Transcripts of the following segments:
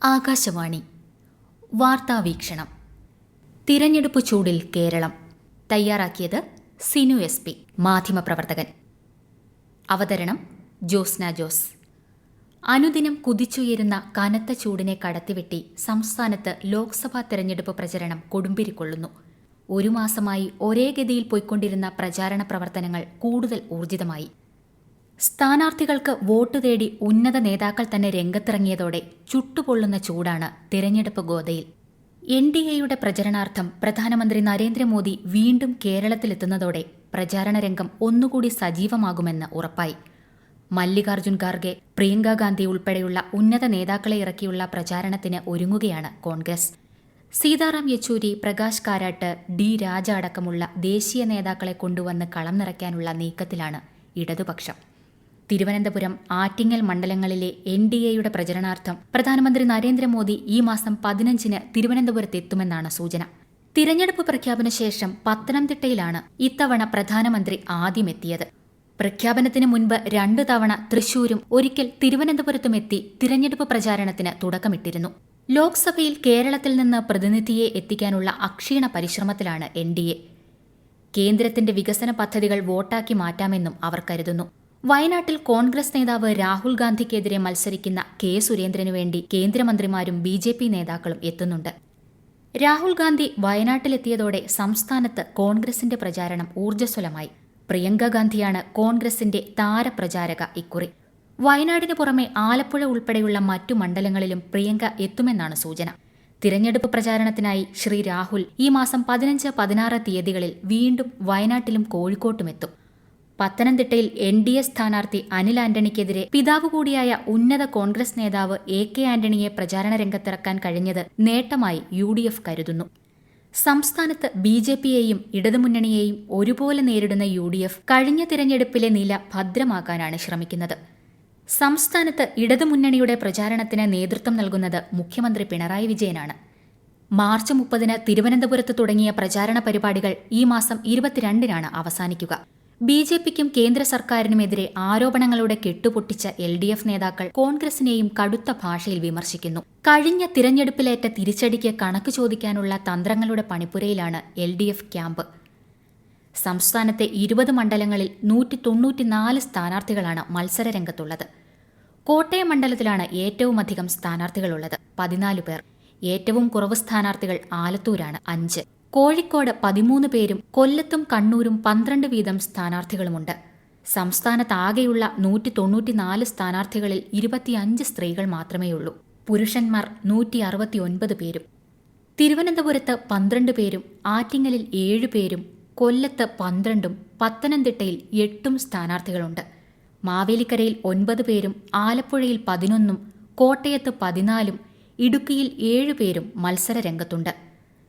ആകാശവാണി വാർത്താവീക്ഷണം. തിരഞ്ഞെടുപ്പ് ചൂടിൽ കേരളം. തയ്യാറാക്കിയത് സിനു SP, മാധ്യമപ്രവർത്തകൻ. അവതരണം ജോസ്ന ജോസ്. അനുദിനം കുതിച്ചുയരുന്ന കനത്ത ചൂടിനെ കടത്തിവെട്ടി സംസ്ഥാനത്ത് ലോക്സഭാ തെരഞ്ഞെടുപ്പ് പ്രചരണം കൊടുമ്പിരിക്കൊള്ളുന്നു. ഒരു മാസമായി ഒരേ ഗതിയിൽ പോയിക്കൊണ്ടിരുന്ന പ്രചാരണ പ്രവർത്തനങ്ങൾ കൂടുതൽ ഊർജിതമായി. സ്ഥാനാർത്ഥികൾക്ക് വോട്ട് തേടി ഉന്നത നേതാക്കൾ തന്നെ രംഗത്തിറങ്ങിയതോടെ ചുട്ടുപൊള്ളുന്ന ചൂടാണ് തിരഞ്ഞെടുപ്പ് ഗോതയിൽ. NDAയുടെ പ്രചരണാർത്ഥം പ്രധാനമന്ത്രി നരേന്ദ്രമോദി വീണ്ടും കേരളത്തിലെത്തുന്നതോടെ പ്രചാരണ രംഗം ഒന്നുകൂടി സജീവമാകുമെന്ന് ഉറപ്പായി. മല്ലികാർജുൻ ഖാർഗെ, പ്രിയങ്ക ഗാന്ധി ഉൾപ്പെടെയുള്ള ഉന്നത നേതാക്കളെ ഇറക്കിയുള്ള പ്രചാരണത്തിന് ഒരുങ്ങുകയാണ് കോൺഗ്രസ്. സീതാറാം യെച്ചൂരി, പ്രകാശ് കാരാട്ട്, D. രാജ അടക്കമുള്ള ദേശീയ നേതാക്കളെ കൊണ്ടുവന്ന് കളം നിറയ്ക്കാനുള്ള നീക്കത്തിലാണ് ഇടതുപക്ഷം. തിരുവനന്തപുരം, ആറ്റിങ്ങൽ മണ്ഡലങ്ങളിലെ NDAയുടെ പ്രചരണാർത്ഥം പ്രധാനമന്ത്രി നരേന്ദ്രമോദി ഈ മാസം 15-ന് തിരുവനന്തപുരത്തെത്തുമെന്നാണ് സൂചന. തിരഞ്ഞെടുപ്പ് പ്രഖ്യാപന ശേഷം പത്തനംതിട്ടയിലാണ് ഇത്തവണ പ്രധാനമന്ത്രി ആദ്യമെത്തിയത്. പ്രഖ്യാപനത്തിന് മുൻപ് 2 തവണ തൃശൂരും ഒരിക്കൽ തിരുവനന്തപുരത്തുമെത്തി തിരഞ്ഞെടുപ്പ് പ്രചാരണത്തിന് തുടക്കമിട്ടിരുന്നു. ലോക്സഭയിൽ കേരളത്തിൽ നിന്ന് പ്രതിനിധിയെ എത്തിക്കാനുള്ള അക്ഷീണ പരിശ്രമത്തിലാണ് NDA. കേന്ദ്രത്തിന്റെ വികസന പദ്ധതികൾ വോട്ടാക്കി മാറ്റാമെന്നും അവർ കരുതുന്നു. വയനാട്ടിൽ കോൺഗ്രസ് നേതാവ് രാഹുൽ ഗാന്ധിക്കെതിരെ മത്സരിക്കുന്ന K. സുരേന്ദ്രനു വേണ്ടി കേന്ദ്രമന്ത്രിമാരും BJP നേതാക്കളും എത്തുന്നുണ്ട്. രാഹുൽ ഗാന്ധി വയനാട്ടിലെത്തിയതോടെ സംസ്ഥാനത്ത് കോൺഗ്രസിന്റെ പ്രചാരണം ഊർജ്ജസ്വലമായി. പ്രിയങ്ക ഗാന്ധിയാണ് കോൺഗ്രസിന്റെ താരപ്രചാരക ഇക്കുറി. വയനാടിനു പുറമെ ആലപ്പുഴ ഉൾപ്പെടെയുള്ള മറ്റു മണ്ഡലങ്ങളിലും പ്രിയങ്ക എത്തുമെന്നാണ് സൂചന. തിരഞ്ഞെടുപ്പ് പ്രചാരണത്തിനായി ശ്രീ രാഹുൽ ഈ മാസം 15, 16 തീയതികളിൽ വീണ്ടും വയനാട്ടിലും കോഴിക്കോട്ടുമെത്തും. പത്തനംതിട്ടയിൽ NDA സ്ഥാനാർത്ഥി അനിൽ ആന്റണിക്കെതിരെ പിതാവ് കൂടിയായ ഉന്നത കോൺഗ്രസ് നേതാവ് AK ആന്റണിയെ പ്രചാരണ രംഗത്തിറക്കാൻ കഴിഞ്ഞത് നേട്ടമായി UDF കരുതുന്നു. സംസ്ഥാനത്ത് BJPയെയും ഇടതുമുന്നണിയെയും ഒരുപോലെ നേരിടുന്ന UDF കഴിഞ്ഞ തിരഞ്ഞെടുപ്പിലെ നില ഭദ്രമാക്കാനാണ് ശ്രമിക്കുന്നത്. സംസ്ഥാനത്ത് ഇടതുമുന്നണിയുടെ പ്രചാരണത്തിന് നേതൃത്വം നൽകുന്നത് മുഖ്യമന്ത്രി പിണറായി വിജയനാണ്. മാർച്ച് 30-ന് തിരുവനന്തപുരത്ത് തുടങ്ങിയ പ്രചാരണ പരിപാടികൾ ഈ മാസം 22-നാണ് അവസാനിക്കുക. BJPക്കും കേന്ദ്ര സർക്കാരിനുമെതിരെ ആരോപണങ്ങളുടെ കെട്ടുപൊട്ടിച്ച LDF നേതാക്കൾ കോൺഗ്രസിനെയും കടുത്ത ഭാഷയിൽ വിമർശിക്കുന്നു. കഴിഞ്ഞ തിരഞ്ഞെടുപ്പിലേറ്റ തിരിച്ചടിക്ക് കണക്ക് ചോദിക്കാനുള്ള തന്ത്രങ്ങളുടെ പണിപ്പുരയിലാണ് LDF ക്യാമ്പ്. സംസ്ഥാനത്തെ 20 മണ്ഡലങ്ങളിൽ 194 സ്ഥാനാർത്ഥികളാണ് മത്സരരംഗത്തുള്ളത്. കോട്ടയം മണ്ഡലത്തിലാണ് ഏറ്റവുമധികം സ്ഥാനാർത്ഥികളുള്ളത്, 14 പേർ. ഏറ്റവും കുറവ് സ്ഥാനാർത്ഥികൾ ആലത്തൂരാണ്, 5. കോഴിക്കോട് 13 പേരും കൊല്ലത്തും കണ്ണൂരും 12 വീതം സ്ഥാനാർത്ഥികളുമുണ്ട്. സംസ്ഥാനത്താകെയുള്ള 194 സ്ഥാനാർത്ഥികളിൽ 25 സ്ത്രീകൾ മാത്രമേയുള്ളൂ. പുരുഷന്മാർ 169 പേരും. തിരുവനന്തപുരത്ത് 12 പേരും ആറ്റിങ്ങലിൽ 7 പേരും കൊല്ലത്ത് 12-ഉം പത്തനംതിട്ടയിൽ 8-ഉം സ്ഥാനാർത്ഥികളുണ്ട്. മാവേലിക്കരയിൽ 9 പേരും ആലപ്പുഴയിൽ 11-ഉം കോട്ടയത്ത് 14-ഉം ഇടുക്കിയിൽ 7 പേരും മത്സരരംഗത്തുണ്ട്.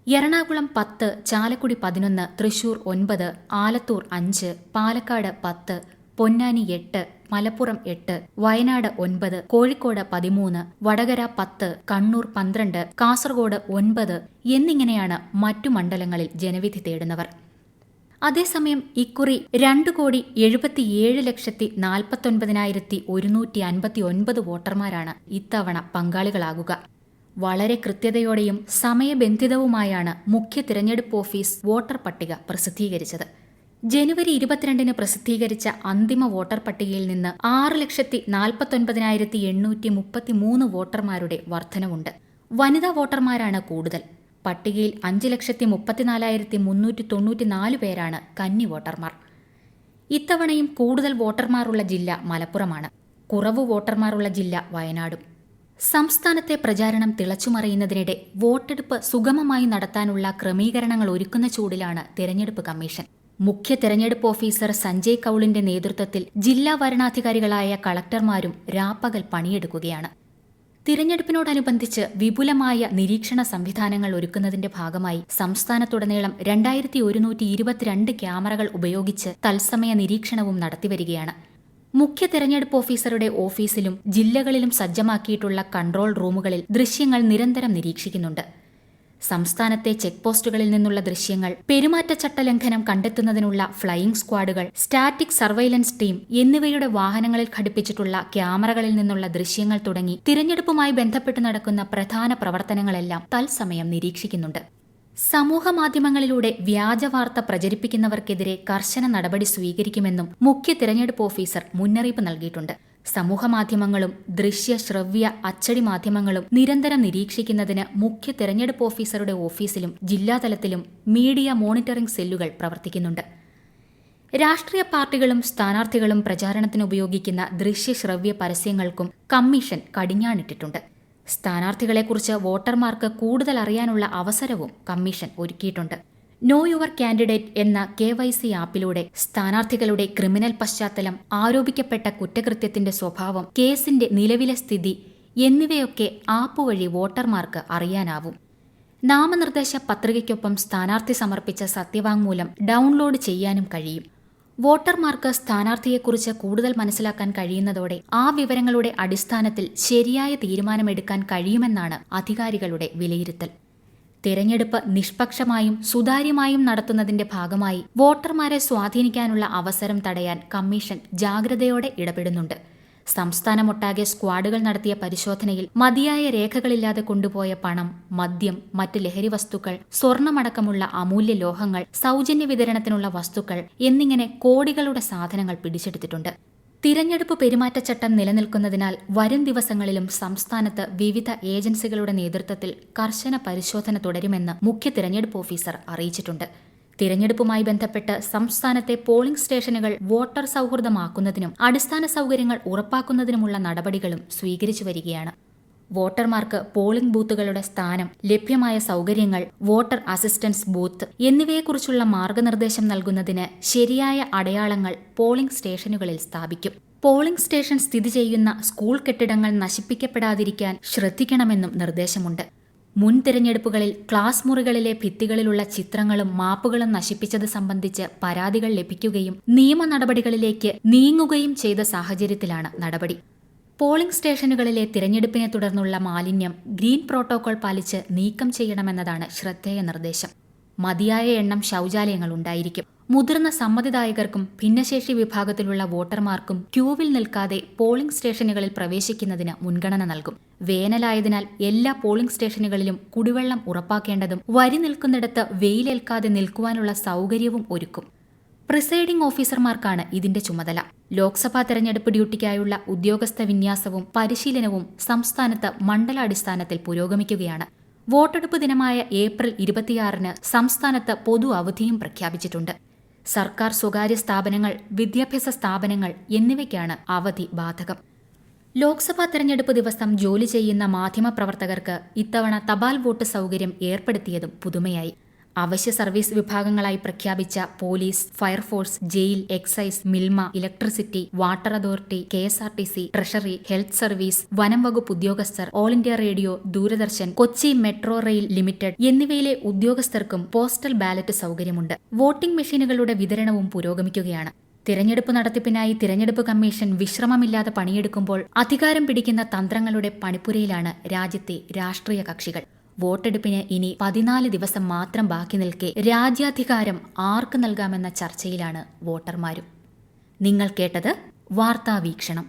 എറണാകുളം 10, ചാലക്കുടി 11, തൃശൂർ 9, ആലത്തൂർ 5, പാലക്കാട് 10, പൊന്നാനി 8, മലപ്പുറം 8, വയനാട് 9, കോഴിക്കോട് 13, വടകര 10, കണ്ണൂർ 12, കാസർഗോഡ് 9 എന്നിങ്ങനെയാണ് മറ്റു മണ്ഡലങ്ങളിൽ ജനവിധി തേടുന്നവർ. അതേസമയം ഇക്കുറി 2,77,49,159 വോട്ടർമാരാണ് ഇത്തവണ പങ്കാളികളാകുക. വളരെ കൃത്യതയോടെയും സമയബന്ധിതവുമായാണ് മുഖ്യ തിരഞ്ഞെടുപ്പ് ഓഫീസ് വോട്ടർ പട്ടിക പ്രസിദ്ധീകരിച്ചത്. ജനുവരി 22-ന് പ്രസിദ്ധീകരിച്ച അന്തിമ വോട്ടർ പട്ടികയിൽ നിന്ന് 6,49,833 വോട്ടർമാരുടെ വർധനവുണ്ട്. വനിതാ വോട്ടർമാരാണ് കൂടുതൽ. പട്ടികയിൽ 5,34,394 പേരാണ് കന്നി വോട്ടർമാർ. ഇത്തവണയും കൂടുതൽ വോട്ടർമാരുള്ള ജില്ല മലപ്പുറമാണ്. കുറവ് വോട്ടർമാരുള്ള ജില്ല വയനാടും. സംസ്ഥാനത്തെ പ്രചാരണം തിളച്ചുമറിയുന്നതിനിടെ വോട്ടെടുപ്പ് സുഗമമായി നടത്താനുള്ള ക്രമീകരണങ്ങൾ ഒരുക്കുന്ന ചൂടിലാണ് തെരഞ്ഞെടുപ്പ് കമ്മീഷൻ. മുഖ്യ തെരഞ്ഞെടുപ്പ് ഓഫീസർ സഞ്ജയ് കൌളിന്റെ നേതൃത്വത്തിൽ ജില്ലാ വരണാധികാരികളായ കളക്ടർമാരും രാപ്പകൽ പണിയെടുക്കുകയാണ്. തിരഞ്ഞെടുപ്പിനോടനുബന്ധിച്ച് വിപുലമായ നിരീക്ഷണ സംവിധാനങ്ങൾ ഒരുക്കുന്നതിന്റെ ഭാഗമായി സംസ്ഥാനത്തുടനീളം 2122 ക്യാമറകൾ ഉപയോഗിച്ച് തത്സമയ നിരീക്ഷണവും നടത്തിവരികയാണ്. മുഖ്യ തെരഞ്ഞെടുപ്പ് ഓഫീസറുടെ ഓഫീസിലും ജില്ലകളിലും സജ്ജമാക്കിയിട്ടുള്ള കൺട്രോൾ റൂമുകളിൽ ദൃശ്യങ്ങൾ നിരന്തരം നിരീക്ഷിക്കുന്നുണ്ട്. സംസ്ഥാനത്തെ ചെക്ക് പോസ്റ്റുകളിൽ നിന്നുള്ള ദൃശ്യങ്ങൾ, പെരുമാറ്റച്ചട്ട ലംഘനം കണ്ടെത്തുന്നതിനുള്ള ഫ്ലൈയിംഗ് സ്ക്വാഡുകൾ, സ്റ്റാറ്റിക് സർവൈലൻസ് ടീം എന്നിവയുടെ വാഹനങ്ങളിൽ ഘടിപ്പിച്ചിട്ടുള്ള ക്യാമറകളിൽ നിന്നുള്ള ദൃശ്യങ്ങൾ തുടങ്ങി തിരഞ്ഞെടുപ്പുമായി ബന്ധപ്പെട്ട് നടക്കുന്ന പ്രധാന പ്രവർത്തനങ്ങളെല്ലാം തത്സമയം നിരീക്ഷിക്കുന്നുണ്ട്. സമൂഹമാധ്യമങ്ങളിലൂടെ വ്യാജവാർത്ത പ്രചരിപ്പിക്കുന്നവർക്കെതിരെ കർശന നടപടി സ്വീകരിക്കുമെന്നും മുഖ്യ തിരഞ്ഞെടുപ്പ് ഓഫീസർ മുന്നറിയിപ്പ് നൽകിയിട്ടുണ്ട്. സമൂഹമാധ്യമങ്ങളും ദൃശ്യ, ശ്രവ്യ, അച്ചടി മാധ്യമങ്ങളും നിരന്തരം നിരീക്ഷിക്കുന്നതിന് മുഖ്യ തിരഞ്ഞെടുപ്പ് ഓഫീസറുടെ ഓഫീസിലും ജില്ലാതലത്തിലും മീഡിയ മോണിറ്ററിംഗ് സെല്ലുകൾ പ്രവർത്തിക്കുന്നുണ്ട്. രാഷ്ട്രീയ പാർട്ടികളും സ്ഥാനാർത്ഥികളും പ്രചാരണത്തിന് ഉപയോഗിക്കുന്ന ദൃശ്യ, ശ്രവ്യ പരസ്യങ്ങൾക്കും കമ്മീഷൻ കടിഞ്ഞാണിട്ടിട്ടുണ്ട്. സ്ഥാനാർത്ഥികളെക്കുറിച്ച് വോട്ടർമാർക്ക് കൂടുതൽ അറിയാനുള്ള അവസരവും കമ്മീഷൻ ഒരുക്കിയിട്ടുണ്ട്. നോ യുവർ കാൻഡിഡേറ്റ് എന്ന KYC ആപ്പിലൂടെ സ്ഥാനാർത്ഥികളുടെ ക്രിമിനൽ പശ്ചാത്തലം, ആരോപിക്കപ്പെട്ട കുറ്റകൃത്യത്തിന്റെ സ്വഭാവം, കേസിന്റെ നിലവിലെ സ്ഥിതി എന്നിവയൊക്കെ ആപ്പ് വഴി വോട്ടർമാർക്ക് അറിയാനാവും. നാമനിർദ്ദേശ പത്രികയ്ക്കൊപ്പം സ്ഥാനാർത്ഥി സമർപ്പിച്ച സത്യവാങ്മൂലം ഡൗൺലോഡ് ചെയ്യാനും കഴിയും. വോട്ടർമാർക്ക് സ്ഥാനാർത്ഥിയെക്കുറിച്ച് കൂടുതൽ മനസ്സിലാക്കാൻ കഴിയുന്നതോടെ ആ വിവരങ്ങളുടെ അടിസ്ഥാനത്തിൽ ശരിയായ തീരുമാനമെടുക്കാൻ കഴിയുമെന്നാണ് അധികാരികളുടെ വിലയിരുത്തൽ. തിരഞ്ഞെടുപ്പ് നിഷ്പക്ഷമായും സുതാര്യമായും നടത്തുന്നതിന്റെ ഭാഗമായി വോട്ടർമാരെ സ്വാധീനിക്കാനുള്ള അവസരം തടയാൻ കമ്മീഷൻ ജാഗ്രതയോടെ ഇടപെടുന്നുണ്ട്. സംസ്ഥാനമൊട്ടാകെ സ്ക്വാഡുകൾ നടത്തിയ പരിശോധനയിൽ മതിയായ രേഖകളില്ലാതെ കൊണ്ടുപോയ പണം, മദ്യം, മറ്റ് ലഹരി വസ്തുക്കൾ, സ്വർണമടക്കമുള്ള അമൂല്യ ലോഹങ്ങൾ, സൗജന്യ വിതരണത്തിനുള്ള വസ്തുക്കൾ എന്നിങ്ങനെ കോടികളുടെ സാധനങ്ങൾ പിടിച്ചെടുത്തിട്ടുണ്ട്. തിരഞ്ഞെടുപ്പ് പെരുമാറ്റച്ചട്ടം നിലനിൽക്കുന്നതിനാൽ വരും ദിവസങ്ങളിലും സംസ്ഥാനത്ത് വിവിധ ഏജൻസികളുടെ നേതൃത്വത്തിൽ കർശന പരിശോധന തുടരുമെന്ന് മുഖ്യ തിരഞ്ഞെടുപ്പ് ഓഫീസർ അറിയിച്ചിട്ടുണ്ട്. തിരഞ്ഞെടുപ്പുമായി ബന്ധപ്പെട്ട് സംസ്ഥാനത്തെ പോളിംഗ് സ്റ്റേഷനുകൾ വോട്ടർ സൗഹൃദമാക്കുന്നതിനും അടിസ്ഥാന സൗകര്യങ്ങൾ ഉറപ്പാക്കുന്നതിനുമുള്ള നടപടികളും സ്വീകരിച്ചു വരികയാണ്. വോട്ടർമാർക്ക് പോളിംഗ് ബൂത്തുകളുടെ സ്ഥാനം, ലഭ്യമായ സൗകര്യങ്ങൾ, വോട്ടർ അസിസ്റ്റൻസ് ബൂത്ത് എന്നിവയെക്കുറിച്ചുള്ള മാർഗനിർദ്ദേശം നൽകുന്നതിന് ശരിയായ അടയാളങ്ങൾ പോളിംഗ് സ്റ്റേഷനുകളിൽ സ്ഥാപിക്കും. പോളിംഗ് സ്റ്റേഷൻ സ്ഥിതി ചെയ്യുന്ന സ്കൂൾ കെട്ടിടങ്ങൾ നശിപ്പിക്കപ്പെടാതിരിക്കാൻ ശ്രദ്ധിക്കണമെന്നും നിർദ്ദേശമുണ്ട്. മുൻ തിരഞ്ഞെടുപ്പുകളിൽ ക്ലാസ് മുറികളിലെ ഭിത്തികളിലുള്ള ചിത്രങ്ങളും മാപ്പുകളും നശിപ്പിച്ചത് സംബന്ധിച്ച് പരാതികൾ ലഭിക്കുകയും നിയമ നടപടികളിലേക്ക് നീങ്ങുകയും ചെയ്ത സാഹചര്യത്തിലാണ് നടപടി. പോളിംഗ് സ്റ്റേഷനുകളിലെ തിരഞ്ഞെടുപ്പിനെ തുടർന്നുള്ള മാലിന്യം ഗ്രീൻ പ്രോട്ടോകോൾ പാലിച്ച് നീക്കം ചെയ്യണമെന്നതാണ് ശ്രദ്ധേയ നിർദ്ദേശം. മതിയായ എണ്ണം ശൗചാലയങ്ങൾ ഉണ്ടായിരിക്കും. മുതിർന്ന സമ്മതിദായകർക്കും ഭിന്നശേഷി വിഭാഗത്തിലുള്ള വോട്ടർമാർക്കും ക്യൂവിൽ നിൽക്കാതെ പോളിംഗ് സ്റ്റേഷനുകളിൽ പ്രവേശിക്കുന്നതിന് മുൻഗണന നൽകും. വേനലായതിനാൽ എല്ലാ പോളിംഗ് സ്റ്റേഷനുകളിലും കുടിവെള്ളം ഉറപ്പാക്കേണ്ടതും വരി നിൽക്കുന്നിടത്ത് വെയിലേൽക്കാതെ നിൽക്കുവാനുള്ള സൗകര്യവും ഒരുക്കും. പ്രിസൈഡിംഗ് ഓഫീസർമാർക്കാണ് ഇതിന്റെ ചുമതല. ലോക്സഭാ തെരഞ്ഞെടുപ്പ് ഡ്യൂട്ടിക്കായുള്ള ഉദ്യോഗസ്ഥ വിന്യാസവും പരിശീലനവും സംസ്ഥാനത്ത് മണ്ഡലാടിസ്ഥാനത്തിൽ പുരോഗമിക്കുകയാണ്. വോട്ടെടുപ്പ് ദിനമായ ഏപ്രിൽ 26-ന് സംസ്ഥാനത്ത് പൊതു അവധിയും പ്രഖ്യാപിച്ചിട്ടുണ്ട്. സർക്കാർ, സ്വകാര്യ സ്ഥാപനങ്ങൾ, വിദ്യാഭ്യാസ സ്ഥാപനങ്ങൾ എന്നിവയ്ക്കാണ് അവധി ബാധകം. ലോക്സഭാ തെരഞ്ഞെടുപ്പ് ദിവസം ജോലി ചെയ്യുന്ന മാധ്യമപ്രവർത്തകർക്ക് ഇത്തവണ തപാൽ വോട്ട് സൗകര്യം ഏർപ്പെടുത്തിയതും പുതുമയായി. അവശ്യ സർവീസ് വിഭാഗങ്ങളായി പ്രഖ്യാപിച്ച police, fire force, jail, excise, Milma, electricity, water authority, KSRTC, treasury, health service, വനം വകുപ്പ് ഉദ്യോഗസ്ഥർ, all India radio, Doordarshan, Kochi metro rail limited എന്നിവയിലെ ഉദ്യോഗസ്ഥർക്കും പോസ്റ്റൽ ബാലറ്റ് സൗകര്യമുണ്ട്. വോട്ടിംഗ് മെഷീനുകളുടെ വിതരണവും പുരോഗമിക്കുകയാണ്. തിരഞ്ഞെടുപ്പ് നടത്തിപ്പിനായി തിരഞ്ഞെടുപ്പ് കമ്മീഷൻ വിശ്രമമില്ലാതെ പണിയെടുക്കുമ്പോൾ അധികാരം പിടിക്കുന്ന തന്ത്രങ്ങളുടെ പണിപ്പുരയിലാണ് രാജ്യത്തെ രാഷ്ട്രീയ കക്ഷികൾ. വോട്ടെടുപ്പിന് ഇനി 14 ദിവസം മാത്രം ബാക്കി നിൽക്കെ രാജ്യാധികാരം ആർക്ക് നൽകാമെന്ന ചർച്ചയിലാണ് വോട്ടർമാരും. നിങ്ങൾ കേട്ടത് വാർത്താവീക്ഷണം.